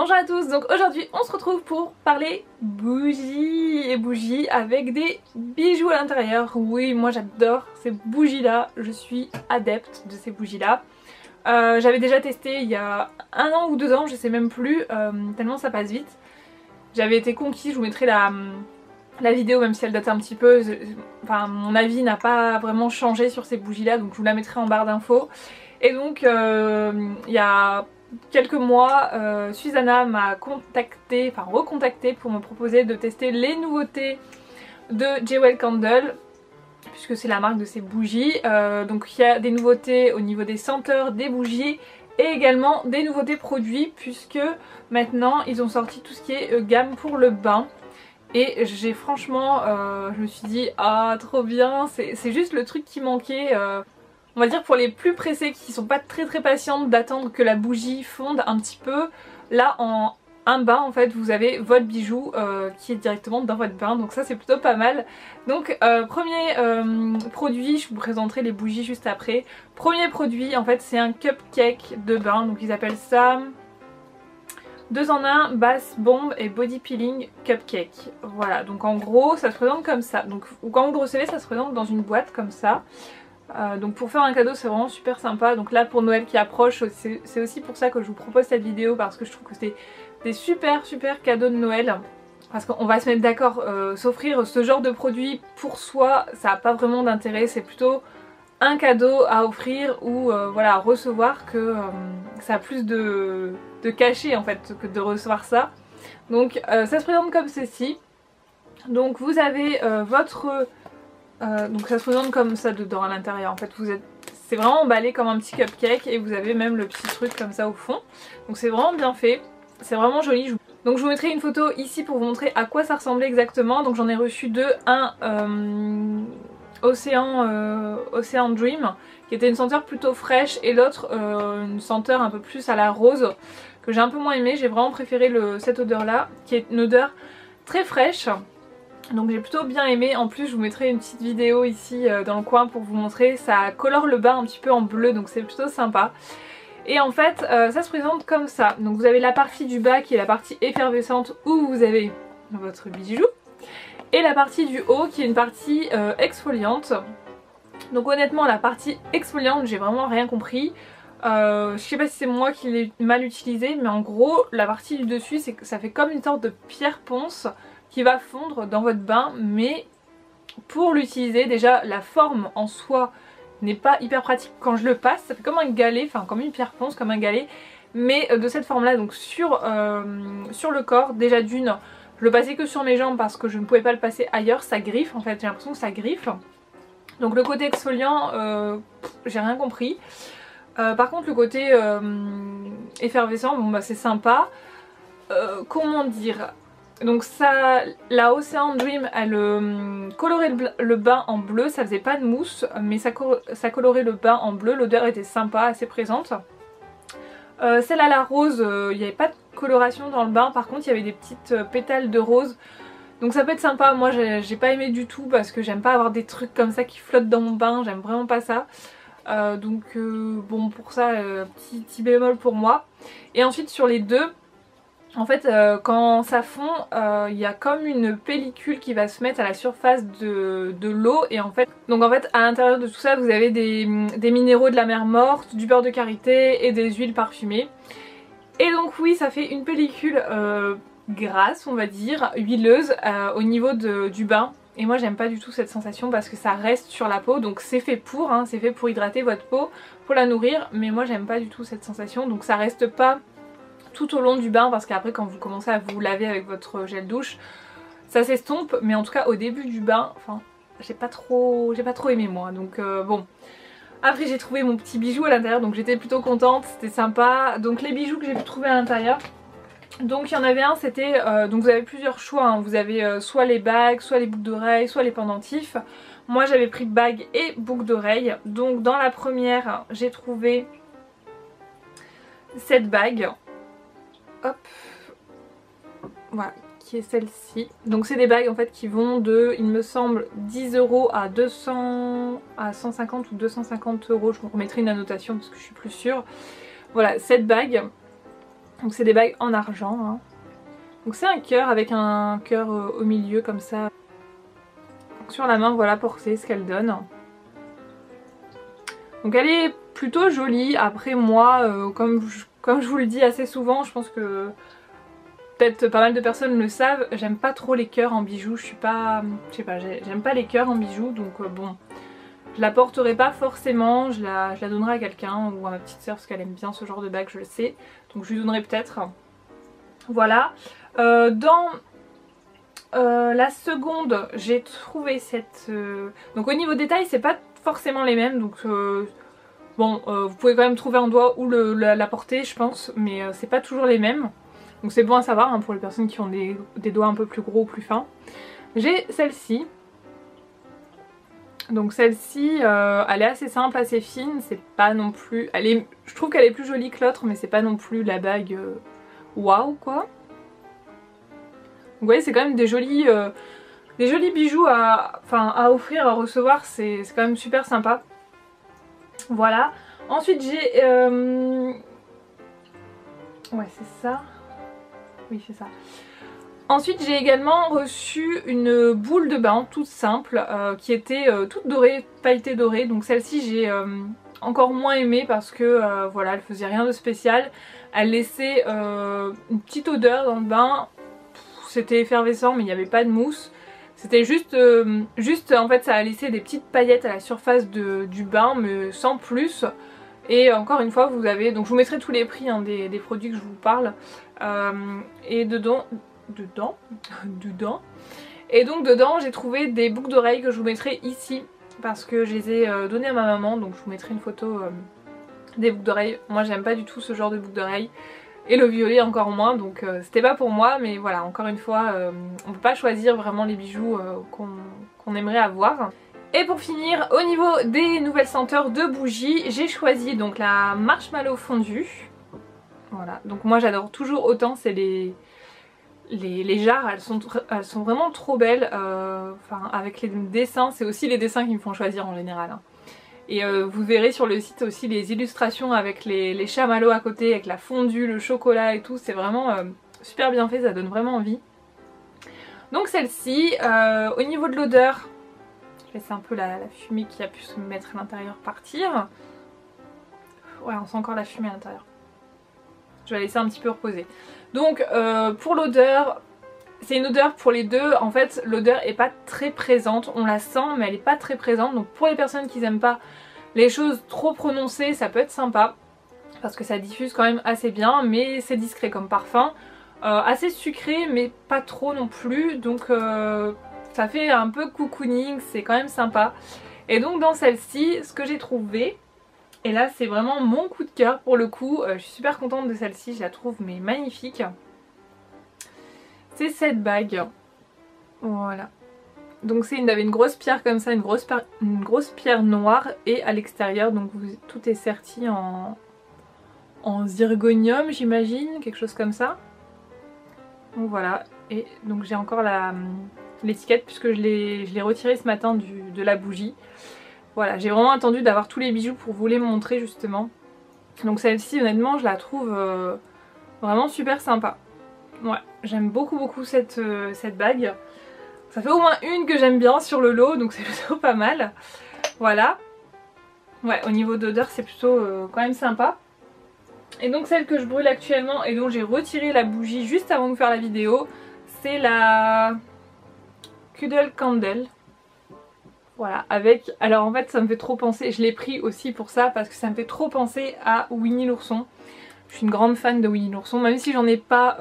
Bonjour à tous, donc aujourd'hui on se retrouve pour parler bougies et bougies avec des bijoux à l'intérieur. Oui, moi j'adore ces bougies là, je suis adepte de ces bougies là. J'avais déjà testé il y a 1 an ou 2 ans, je sais même plus, tellement ça passe vite. J'avais été conquise, je vous mettrai la vidéo même si elle date un petit peu. Enfin mon avis n'a pas vraiment changé sur ces bougies là, donc je vous la mettrai en barre d'infos. Et donc il y a quelques mois, Susanna m'a contacté, enfin recontacté pour me proposer de tester les nouveautés de Jewel Candle, puisque c'est la marque de ces bougies. Donc il y a des nouveautés au niveau des senteurs des bougies et également des nouveautés produits, puisque maintenant ils ont sorti tout ce qui est gamme pour le bain. Et j'ai franchement, je me suis dit ah trop bien, c'est juste le truc qui manquait. On va dire pour les plus pressés qui sont pas très patientes d'attendre que la bougie fonde un petit peu. Là en un bain en fait vous avez votre bijou qui est directement dans votre bain, donc ça c'est plutôt pas mal. Donc premier produit, je vous présenterai les bougies juste après. Premier produit en fait c'est un cupcake de bain, donc ils appellent ça 2 en 1 bath bomb et body peeling cupcake. Voilà, donc en gros ça se présente comme ça. Donc quand vous le recevez ça se présente dans une boîte comme ça. Donc pour faire un cadeau c'est vraiment super sympa. Donc là pour Noël qui approche, c'est aussi pour ça que je vous propose cette vidéo, parce que je trouve que c'est des super cadeaux de Noël. Parce qu'on va se mettre d'accord, s'offrir ce genre de produit pour soi ça n'a pas vraiment d'intérêt, c'est plutôt un cadeau à offrir ou voilà, à recevoir que ça a plus de cachet en fait que de recevoir ça. Donc ça se présente comme ceci. Donc vous avez votre... donc ça se présente comme ça dedans à l'intérieur. En fait c'est vraiment emballé comme un petit cupcake et vous avez même le petit truc comme ça au fond. Donc c'est vraiment bien fait, c'est vraiment joli. Donc je vous mettrai une photo ici pour vous montrer à quoi ça ressemblait exactement. Donc j'en ai reçu deux, un Ocean Dream qui était une senteur plutôt fraîche et l'autre une senteur un peu plus à la rose que j'ai un peu moins aimé. J'ai vraiment préféré cette odeur là qui est une odeur très fraîche. Donc j'ai plutôt bien aimé. En plus je vous mettrai une petite vidéo ici dans le coin pour vous montrer. Ça colore le bain un petit peu en bleu, donc c'est plutôt sympa. Et en fait ça se présente comme ça. Donc vous avez la partie du bas qui est la partie effervescente où vous avez votre bijou. Et la partie du haut qui est une partie exfoliante. Donc honnêtement la partie exfoliante j'ai vraiment rien compris. Je sais pas si c'est moi qui l'ai mal utilisé, mais en gros la partie du dessus c'est que ça fait comme une sorte de pierre ponce qui va fondre dans votre bain. Mais pour l'utiliser, déjà la forme en soi n'est pas hyper pratique quand je le passe, ça fait comme un galet, enfin comme une pierre ponce, comme un galet, mais de cette forme là. Donc sur le corps, déjà d'une, je le passais que sur mes jambes parce que je ne pouvais pas le passer ailleurs, ça griffe en fait, j'ai l'impression que ça griffe. Donc le côté exfoliant, j'ai rien compris. Par contre le côté effervescent, bon bah c'est sympa. Comment dire, donc ça, la Ocean Dream elle colorait le bain en bleu, ça faisait pas de mousse mais ça colorait le bain en bleu, l'odeur était sympa, assez présente. Celle à la rose, il n'y avait pas de coloration dans le bain, par contre il y avait des petites pétales de rose. Donc ça peut être sympa. Moi j'ai pas aimé du tout parce que j'aime pas avoir des trucs comme ça qui flottent dans mon bain, j'aime vraiment pas ça. Donc bon, pour ça petit bémol pour moi. Et ensuite sur les deux, en fait quand ça fond il y a comme une pellicule qui va se mettre à la surface de l'eau. Et en fait, donc en fait à l'intérieur de tout ça vous avez des minéraux de la mer morte, du beurre de karité et des huiles parfumées. Et donc oui ça fait une pellicule grasse on va dire, huileuse au niveau du bain. Et moi j'aime pas du tout cette sensation parce que ça reste sur la peau. Donc c'est fait pour, hein, c'est fait pour hydrater votre peau, pour la nourrir. Mais moi j'aime pas du tout cette sensation. Donc ça reste pas tout au long du bain parce qu'après quand vous commencez à vous laver avec votre gel douche ça s'estompe. Mais en tout cas au début du bain, enfin j'ai pas trop aimé moi. Donc bon. Après j'ai trouvé mon petit bijou à l'intérieur donc j'étais plutôt contente, c'était sympa. Donc les bijoux que j'ai pu trouver à l'intérieur, donc il y en avait un, c'était donc vous avez plusieurs choix, hein. Vous avez soit les bagues, soit les boucles d'oreilles, soit les pendentifs. Moi j'avais pris bagues et boucles d'oreilles. Donc dans la première j'ai trouvé cette bague, hop, voilà, qui est celle-ci. Donc c'est des bagues en fait qui vont de, il me semble, 10 € à 200, à 150 ou 250 €. Je vous remettrai une annotation parce que je suis plus sûre. Voilà, cette bague. Donc c'est des bagues en argent, hein. Donc c'est un cœur avec un cœur au milieu comme ça. Donc sur la main, voilà portée ce qu'elle donne. Donc elle est plutôt jolie. Après moi, comme je vous le dis assez souvent, je pense que peut-être pas mal de personnes le savent, j'aime pas trop les cœurs en bijoux. Je sais pas, j'aime pas les cœurs en bijoux, donc bon, je la porterai pas forcément. Je la donnerai à quelqu'un ou à ma petite soeur parce qu'elle aime bien ce genre de bague, je le sais. Donc je lui donnerai peut-être. Voilà. Dans la seconde, j'ai trouvé cette... Donc au niveau détail, c'est pas forcément les mêmes, donc bon, vous pouvez quand même trouver un doigt ou la portée, je pense, mais c'est pas toujours les mêmes. Donc c'est bon à savoir, hein, pour les personnes qui ont des doigts un peu plus gros ou plus fins. J'ai celle-ci. Donc celle-ci, elle est assez simple, assez fine, c'est pas non plus... je trouve qu'elle est plus jolie que l'autre, mais c'est pas non plus la bague waouh quoi. Vous voyez, c'est quand même des jolis bijoux à offrir, à recevoir, c'est quand même super sympa. Voilà. Ensuite j'ai... Ouais, c'est ça. Oui, c'est ça. Ensuite j'ai également reçu une boule de bain toute simple qui était toute dorée, pailletée dorée. Donc celle-ci j'ai encore moins aimée parce que voilà, elle faisait rien de spécial. Elle laissait une petite odeur dans le bain. C'était effervescent mais il n'y avait pas de mousse. C'était juste en fait ça a laissé des petites paillettes à la surface du bain mais sans plus. Et encore une fois vous avez, donc je vous mettrai tous les prix hein, des produits que je vous parle. Et dedans. Et donc dedans j'ai trouvé des boucles d'oreilles que je vous mettrai ici. Parce que je les ai données à ma maman, donc je vous mettrai une photo des boucles d'oreilles. Moi j'aime pas du tout ce genre de boucles d'oreilles. Et le violet encore moins, donc c'était pas pour moi, mais voilà, encore une fois, on peut pas choisir vraiment les bijoux qu'on aimerait avoir. Et pour finir, au niveau des nouvelles senteurs de bougies, j'ai choisi donc la marshmallow fondue. Voilà, donc moi j'adore toujours autant, c'est les jarres, elles sont vraiment trop belles, enfin avec les dessins, c'est aussi les dessins qui me font choisir en général. Hein. Et vous verrez sur le site aussi les illustrations avec les chamallows à côté, avec la fondue, le chocolat et tout. C'est vraiment super bien fait, ça donne vraiment envie. Donc celle-ci, au niveau de l'odeur, je laisse un peu la fumée qui a pu se mettre à l'intérieur partir. Ouais, on sent encore la fumée à l'intérieur. Je vais laisser un petit peu reposer. Donc pour l'odeur... C'est une odeur pour les deux, en fait l'odeur est pas très présente, on la sent mais elle est pas très présente, donc pour les personnes qui n'aiment pas les choses trop prononcées ça peut être sympa parce que ça diffuse quand même assez bien mais c'est discret comme parfum, assez sucré mais pas trop non plus, donc ça fait un peu cocooning, c'est quand même sympa. Et donc dans celle-ci ce que j'ai trouvé, et là c'est vraiment mon coup de cœur pour le coup, je suis super contente de celle-ci, je la trouve mais magnifique. C'est cette bague, voilà. Donc c'est une grosse pierre comme ça, une grosse pierre noire et à l'extérieur donc tout est serti en zirconium j'imagine, quelque chose comme ça. Donc voilà, et donc j'ai encore l'étiquette puisque je l'ai retirée ce matin de la bougie. Voilà, j'ai vraiment attendu d'avoir tous les bijoux pour vous les montrer justement. Donc celle-ci honnêtement je la trouve vraiment super sympa. Ouais, j'aime beaucoup cette bague. Ça fait au moins une que j'aime bien sur le lot, donc c'est plutôt pas mal. Voilà. Ouais, au niveau d'odeur, c'est plutôt quand même sympa. Et donc celle que je brûle actuellement et dont j'ai retiré la bougie juste avant de faire la vidéo, c'est la Cuddle Candle. Voilà, avec... Alors en fait ça me fait trop penser, je l'ai pris aussi pour ça parce que ça me fait trop penser à Winnie l'ourson. Je suis une grande fan de Winnie l'ourson, même si j'en ai pas...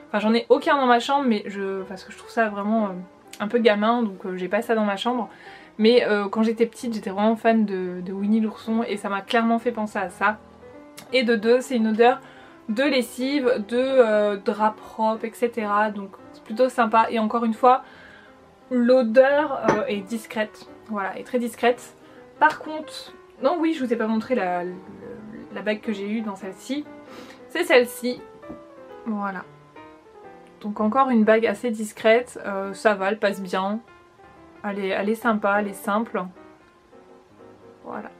Enfin j'en ai aucun dans ma chambre, mais parce que je trouve ça vraiment un peu gamin, donc j'ai pas ça dans ma chambre. Mais quand j'étais petite j'étais vraiment fan de Winnie l'ourson et ça m'a clairement fait penser à ça. Et de deux, c'est une odeur de lessive, de drap propre, etc. Donc c'est plutôt sympa. Et encore une fois, l'odeur est discrète. Voilà, est très discrète. Par contre, non oui, je vous ai pas montré la bague que j'ai eue dans celle-ci. C'est celle-ci. Voilà. Donc encore une bague assez discrète. Ça va, elle passe bien. Elle est sympa, elle est simple. Voilà.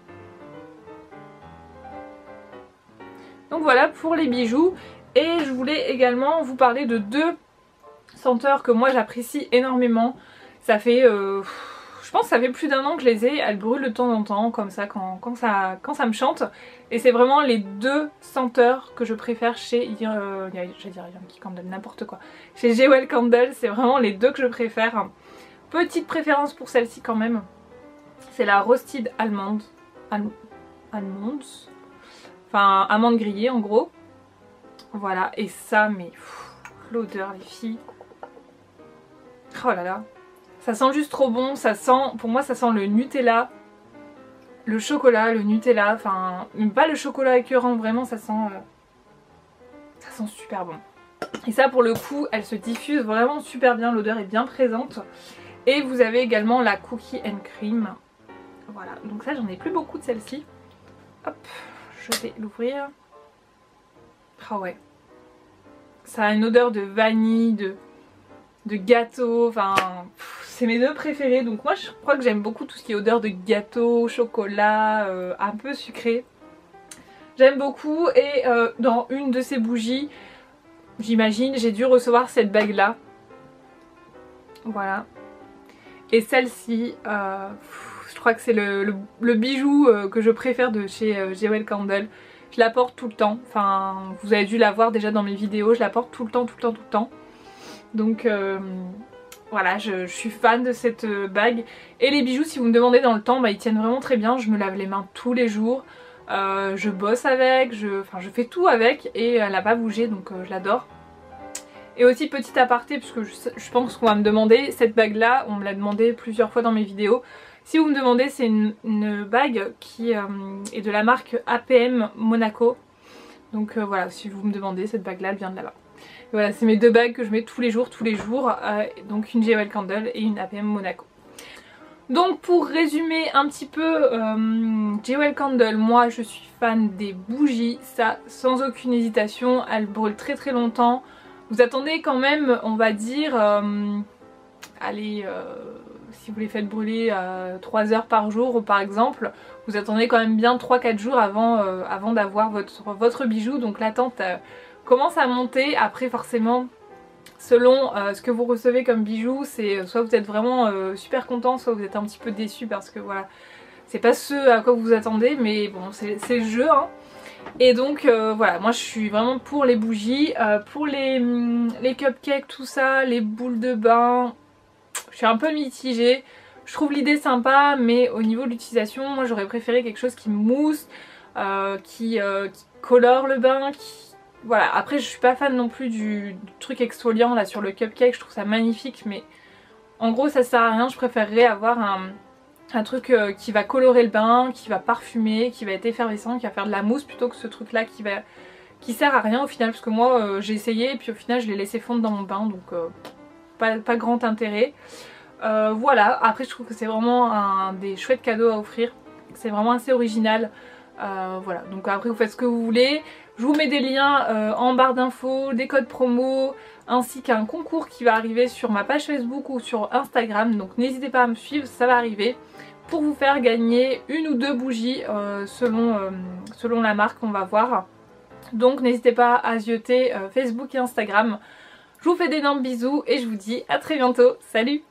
Donc voilà pour les bijoux. Et je voulais également vous parler de 2 senteurs que moi j'apprécie énormément. Ça fait, je pense que ça fait plus d'1 an que je les ai, elles brûlent de temps en temps comme ça quand ça me chante. Et c'est vraiment les 2 senteurs que je préfère chez, j'allais dire Yankee Candle, n'importe quoi. Chez Jewel Candle, c'est vraiment les 2 que je préfère. Petite préférence pour celle-ci quand même, c'est la Roasted Almond. Almonds, enfin amande grillée en gros. Voilà, et ça, mais l'odeur les filles. Oh là là. Ça sent juste trop bon, ça sent, pour moi ça sent le Nutella, le chocolat, le Nutella, enfin pas le chocolat écœurant, vraiment ça sent super bon. Et ça pour le coup elle se diffuse vraiment super bien, l'odeur est bien présente. Et vous avez également la Cookie and Cream. Voilà, donc ça j'en ai plus beaucoup de celle-ci. Hop, je vais l'ouvrir. Ah ouais. Ça a une odeur de vanille, de gâteau, enfin c'est mes 2 préférés. Donc moi je crois que j'aime beaucoup tout ce qui est odeur de gâteau, chocolat, un peu sucré. J'aime beaucoup et dans une de ces bougies, j'imagine, j'ai dû recevoir cette bague là. Voilà. Et celle-ci, je crois que c'est le bijou que je préfère de chez Jewel Candle. Je la porte tout le temps, enfin vous avez dû la voir déjà dans mes vidéos, je la porte tout le temps, tout le temps, tout le temps. Donc voilà, je suis fan de cette bague. Et les bijoux, si vous me demandez dans le temps, bah, ils tiennent vraiment très bien, je me lave les mains tous les jours. Je bosse avec, je fais tout avec et elle n'a pas bougé donc je l'adore. Et aussi petit aparté, puisque je pense qu'on va me demander, cette bague là, on me l'a demandé plusieurs fois dans mes vidéos. Si vous me demandez, c'est une bague qui est de la marque APM Monaco. Donc voilà, si vous me demandez, cette bague là elle vient de là-bas. Voilà, c'est mes 2 bagues que je mets tous les jours. Donc une Jewel Candle et une APM Monaco. Donc pour résumer un petit peu Jewel Candle, moi je suis fan des bougies, ça sans aucune hésitation, elles brûlent très très longtemps. Vous attendez quand même, on va dire, allez, si vous les faites brûler 3 heures par jour par exemple, vous attendez quand même bien 3-4 jours avant d'avoir votre bijou. Donc l'attente commence à monter. Après forcément selon ce que vous recevez comme bijou, c'est soit vous êtes vraiment super content, soit vous êtes un petit peu déçu parce que voilà, c'est pas ce à quoi vous vous attendez, mais bon c'est le jeu hein. Et donc voilà, moi je suis vraiment pour les bougies, pour les cupcakes, tout ça, les boules de bain, je suis un peu mitigée. Je trouve l'idée sympa, mais au niveau de l'utilisation, moi j'aurais préféré quelque chose qui mousse, qui colore le bain, Voilà, après je suis pas fan non plus du truc exfoliant là sur le cupcake, je trouve ça magnifique, mais en gros ça sert à rien, je préférerais avoir un truc qui va colorer le bain, qui va parfumer, qui va être effervescent, qui va faire de la mousse plutôt que ce truc là qui sert à rien au final, parce que moi j'ai essayé et puis au final je l'ai laissé fondre dans mon bain, donc pas grand intérêt. Voilà, après je trouve que c'est vraiment un des chouettes cadeaux à offrir, c'est vraiment assez original. Voilà, donc après vous faites ce que vous voulez. Je vous mets des liens en barre d'infos, des codes promo, ainsi qu'un concours qui va arriver sur ma page Facebook ou sur Instagram. Donc n'hésitez pas à me suivre, ça va arriver, pour vous faire gagner 1 ou 2 bougies selon la marque, on va voir. Donc n'hésitez pas à zioter Facebook et Instagram. Je vous fais d'énormes bisous et je vous dis à très bientôt. Salut!